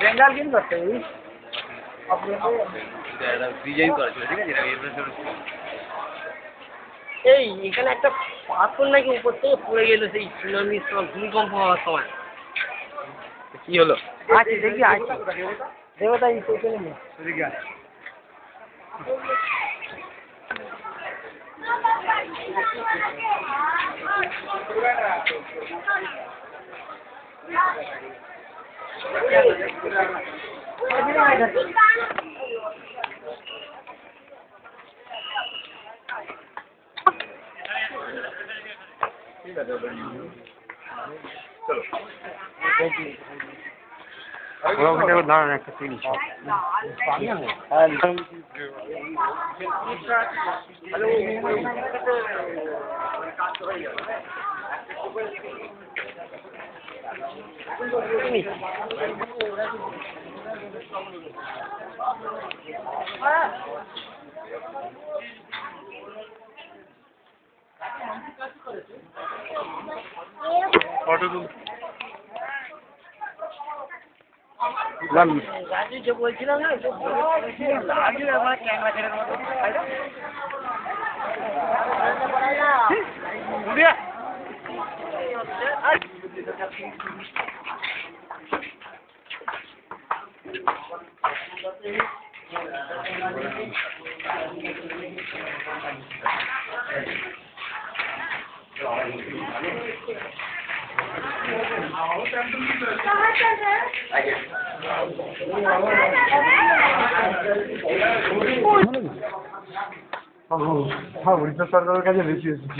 Bengal কিন করতে design করা ছিল ঠিক আছে এই এখানে একটা পাথর নাকি উপর থেকে পড়ে গেল সেই সুনামির সময় ভূমিকম্প হওয়ার সময় কি হলো আছে দেখি আছে দেবতা এই পেছনে নেই দাঁড়ান একটা জিনিস রাজু যে বলছিলাম না রাজু আমার ক্যামেরা ছেড়ে উড়িষ্যা সরকারের কাছে বেশি এসেছি